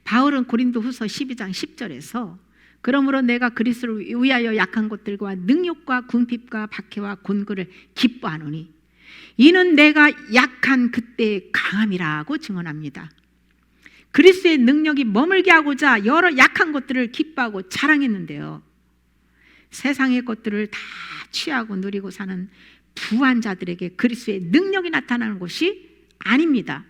바울은 고린도후서 12장 10절에서 그러므로 내가 그리스도를 위하여 약한 것들과 능욕과 궁핍과 박해와 곤고를 기뻐하노니 이는 내가 약한 그때의 강함이라고 증언합니다. 그리스도의 능력이 머물게 하고자 여러 약한 것들을 기뻐하고 자랑했는데요, 세상의 것들을 다 취하고 누리고 사는 부한 자들에게 그리스도의 능력이 나타나는 것이 아닙니다.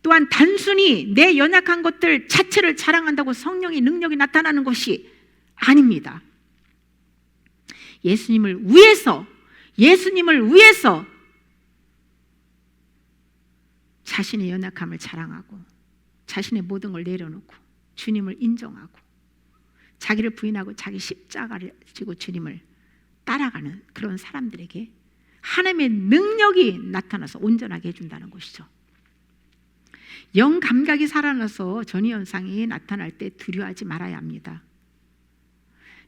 또한 단순히 내 연약한 것들 자체를 자랑한다고 성령의 능력이 나타나는 것이 아닙니다. 예수님을 위해서 자신의 연약함을 자랑하고 자신의 모든 걸 내려놓고 주님을 인정하고 자기를 부인하고 자기 십자가를 지고 주님을 따라가는 그런 사람들에게 하나님의 능력이 나타나서 온전하게 해준다는 것이죠. 영 감각이 살아나서 전이 현상이 나타날 때 두려워하지 말아야 합니다.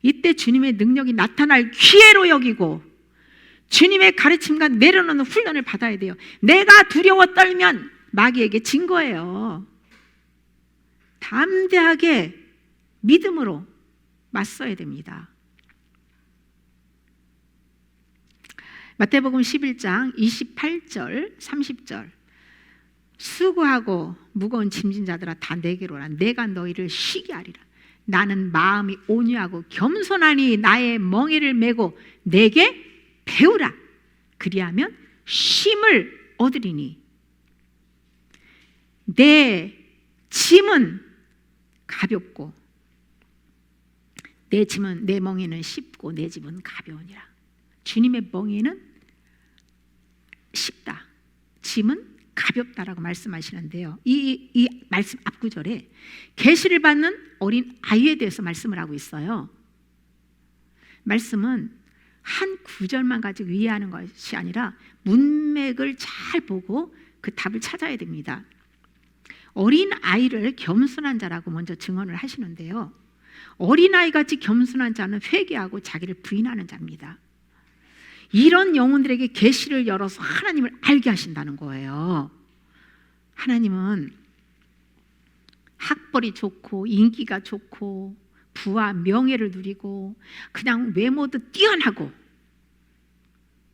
이때 주님의 능력이 나타날 기회로 여기고 주님의 가르침과 내려놓는 훈련을 받아야 돼요. 내가 두려워 떨면 마귀에게 진 거예요. 담대하게 믿음으로 맞서야 됩니다. 마태복음 11장 28절 30절 수고하고 무거운 짐진 자들아 다 내게로 오라. 내가 너희를 쉬게 하리라. 나는 마음이 온유하고 겸손하니 나의 멍에를 메고 내게 배우라. 그리하면 쉼을 얻으리니 내 짐은 가볍고 내 멍에는 쉽고 내 짐은 가벼우니라. 주님의 멍에는 쉽다, 짐은 가볍다라고 말씀하시는데요, 이 말씀 앞구절에 계시를 받는 어린 아이에 대해서 말씀을 하고 있어요. 말씀은 한 구절만 가지고 이해하는 것이 아니라 문맥을 잘 보고 그 답을 찾아야 됩니다. 어린 아이를 겸손한 자라고 먼저 증언을 하시는데요, 어린아이같이 겸손한 자는 회개하고 자기를 부인하는 자입니다. 이런 영혼들에게 계시를 열어서 하나님을 알게 하신다는 거예요. 하나님은 학벌이 좋고 인기가 좋고 부와 명예를 누리고 그냥 외모도 뛰어나고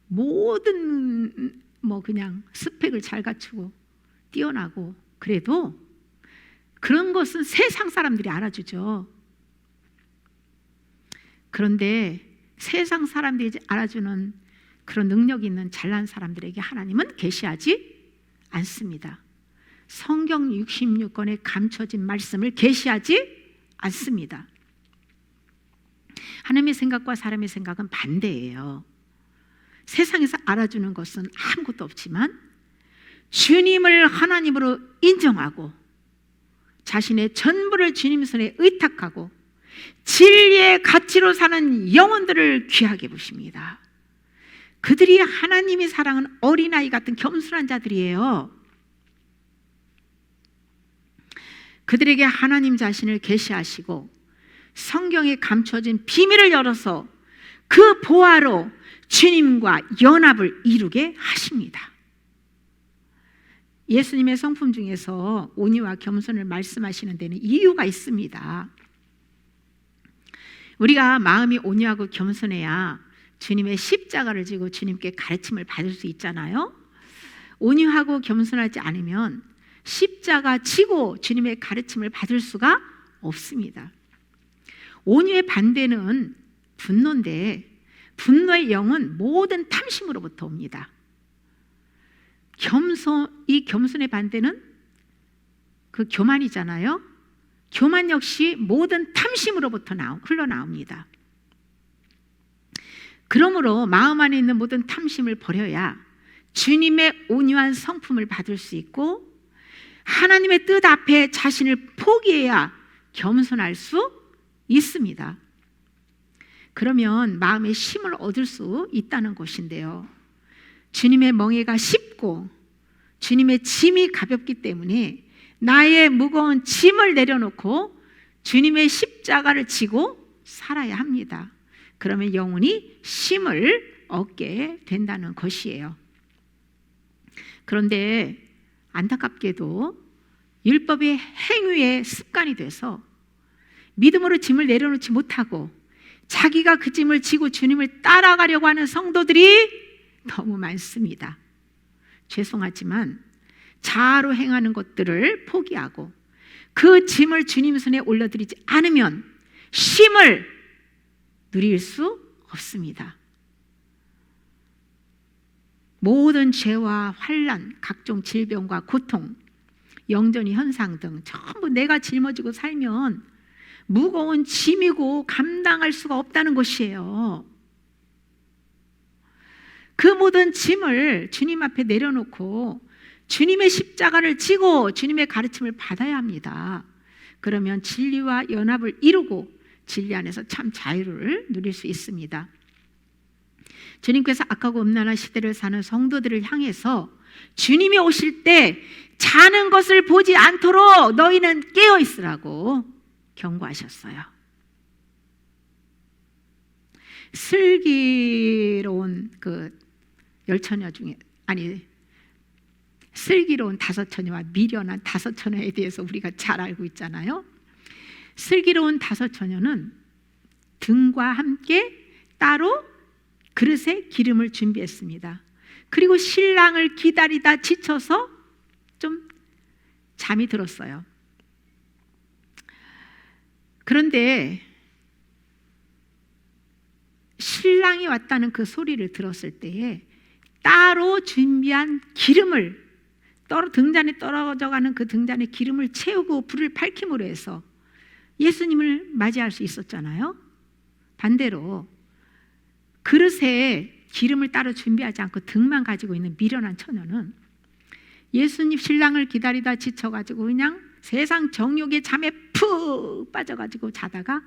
모든 그냥 스펙을 잘 갖추고 뛰어나고 그래도 그런 것은 세상 사람들이 알아주죠. 그런데 세상 사람들이 알아주는 그런 능력이 있는 잘난 사람들에게 하나님은 계시하지 않습니다. 성경 66권에 감춰진 말씀을 계시하지 않습니다. 하나님의 생각과 사람의 생각은 반대예요. 세상에서 알아주는 것은 아무것도 없지만 주님을 하나님으로 인정하고 자신의 전부를 주님 손에 의탁하고 진리의 가치로 사는 영혼들을 귀하게 보십니다. 그들이 하나님이 사랑하는 어린아이 같은 겸손한 자들이에요. 그들에게 하나님 자신을 계시하시고 성경에 감춰진 비밀을 열어서 그 보화로 주님과 연합을 이루게 하십니다. 예수님의 성품 중에서 온유와 겸손을 말씀하시는 데는 이유가 있습니다. 우리가 마음이 온유하고 겸손해야 주님의 십자가를 지고 주님께 가르침을 받을 수 있잖아요. 온유하고 겸손하지 않으면 십자가 지고 주님의 가르침을 받을 수가 없습니다. 온유의 반대는 분노인데 분노의 영은 모든 탐심으로부터 옵니다. 이 겸손의 반대는 그 교만이잖아요. 교만 역시 모든 탐심으로부터 흘러나옵니다. 그러므로 마음 안에 있는 모든 탐심을 버려야 주님의 온유한 성품을 받을 수 있고 하나님의 뜻 앞에 자신을 포기해야 겸손할 수 있습니다. 그러면 마음의 쉼을 얻을 수 있다는 것인데요, 주님의 멍에가 쉽고 주님의 짐이 가볍기 때문에 나의 무거운 짐을 내려놓고 주님의 십자가를 지고 살아야 합니다. 그러면 영혼이 쉼을 얻게 된다는 것이에요. 그런데 안타깝게도 율법의 행위의 습관이 돼서 믿음으로 짐을 내려놓지 못하고 자기가 그 짐을 지고 주님을 따라가려고 하는 성도들이 너무 많습니다. 죄송하지만 자아로 행하는 것들을 포기하고 그 짐을 주님 손에 올려드리지 않으면 쉼을 누릴 수 없습니다. 모든 죄와 환난, 각종 질병과 고통, 영전이 현상 등 전부 내가 짊어지고 살면 무거운 짐이고 감당할 수가 없다는 것이에요. 그 모든 짐을 주님 앞에 내려놓고 주님의 십자가를 지고 주님의 가르침을 받아야 합니다. 그러면 진리와 연합을 이루고 진리 안에서 참 자유를 누릴 수 있습니다. 주님께서 악하고 음란한 시대를 사는 성도들을 향해서 주님이 오실 때 자는 것을 보지 않도록 너희는 깨어 있으라고 경고하셨어요. 슬기로운 그 열처녀 중에 슬기로운 다섯 처녀와 미련한 다섯 처녀에 대해서 우리가 잘 알고 있잖아요. 슬기로운 다섯 처녀는 등과 함께 따로 그릇에 기름을 준비했습니다. 그리고 신랑을 기다리다 지쳐서 좀 잠이 들었어요. 그런데 신랑이 왔다는 그 소리를 들었을 때에 따로 준비한 기름을 등잔에 떨어져가는 그 등잔에 기름을 채우고 불을 밝힘으로 해서 예수님을 맞이할 수 있었잖아요. 반대로 그릇에 기름을 따로 준비하지 않고 등만 가지고 있는 미련한 처녀는 예수님 신랑을 기다리다 지쳐가지고 그냥 세상 정욕의 잠에 푹 빠져가지고 자다가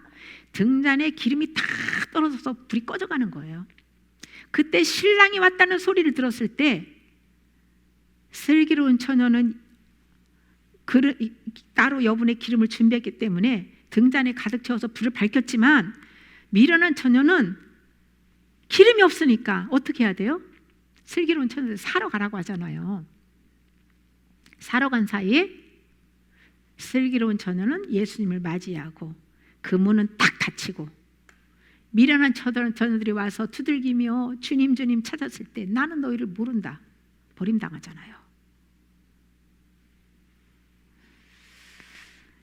등잔에 기름이 다 떨어져서 불이 꺼져가는 거예요. 그때 신랑이 왔다는 소리를 들었을 때 슬기로운 처녀는 따로 여분의 기름을 준비했기 때문에 등잔에 가득 채워서 불을 밝혔지만 미련한 처녀는 기름이 없으니까 어떻게 해야 돼요? 슬기로운 처녀들 사러 가라고 하잖아요. 사러 간 사이에 슬기로운 처녀는 예수님을 맞이하고 그 문은 딱 닫히고 미련한 처녀들이 와서 두들기며 주님 주님 찾았을 때 나는 너희를 모른다. 버림당하잖아요.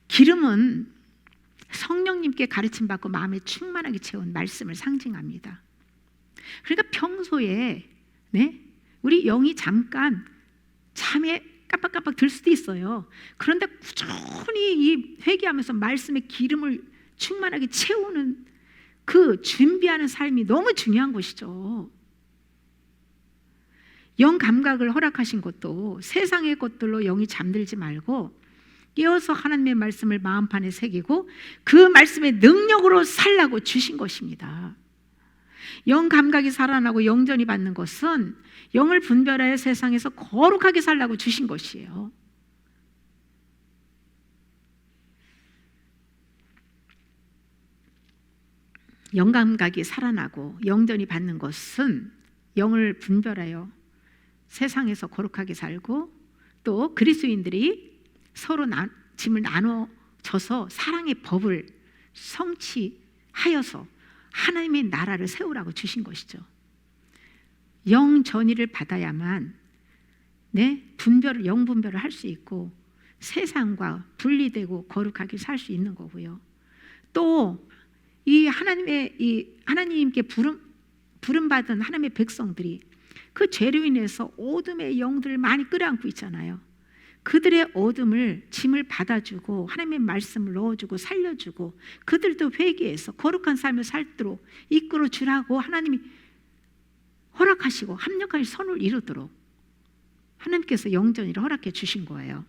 기름은 성령님께 가르침받고 마음에 충만하게 채운 말씀을 상징합니다. 그러니까 평소에 우리 영이 잠깐 잠에 깜빡깜빡 들 수도 있어요. 그런데 꾸준히 이 회개하면서 말씀의 기름을 충만하게 채우는 그 준비하는 삶이 너무 중요한 것이죠. 영 감각을 허락하신 것도 세상의 것들로 영이 잠들지 말고 깨어서 하나님의 말씀을 마음판에 새기고 그 말씀의 능력으로 살라고 주신 것입니다. 영 감각이 살아나고 영전이 받는 것은 영을 분별하여 세상에서 거룩하게 살라고 주신 것이에요. 영 감각이 살아나고 영전이 받는 것은 영을 분별하여 세상에서 거룩하게 살고 또 그리스도인들이 서로 짐을 나눠줘서 사랑의 법을 성취하여서 하나님의 나라를 세우라고 주신 것이죠. 영 전의를 받아야만 영 분별을 할 수 있고 세상과 분리되고 거룩하게 살 수 있는 거고요. 또 이 하나님께 부름 받은 하나님의 백성들이 그 죄로 인해서 어둠의 영들을 많이 끌어안고 있잖아요. 그들의 어둠을 짐을 받아주고 하나님의 말씀을 넣어주고 살려주고 그들도 회개해서 거룩한 삶을 살도록 이끌어 주라고 하나님이 허락하시고 합력하여 선을 이루도록 하나님께서 영전이를 허락해 주신 거예요.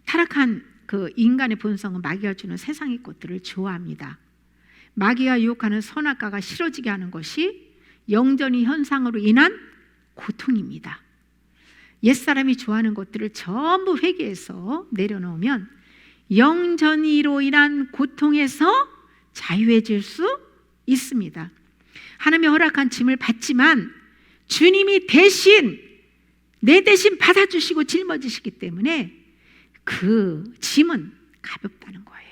타락한 그 인간의 본성은 마귀가 주는 세상의 것들을 좋아합니다. 마귀가 유혹하는 선악과가 싫어지게 하는 것이 영전이 현상으로 인한 고통입니다. 옛사람이 좋아하는 것들을 전부 회개해서 내려놓으면 영전이로 인한 고통에서 자유해질 수 있습니다. 하나님의 허락한 짐을 받지만 주님이 대신 내 대신 받아주시고 짊어지시기 때문에 그 짐은 가볍다는 거예요.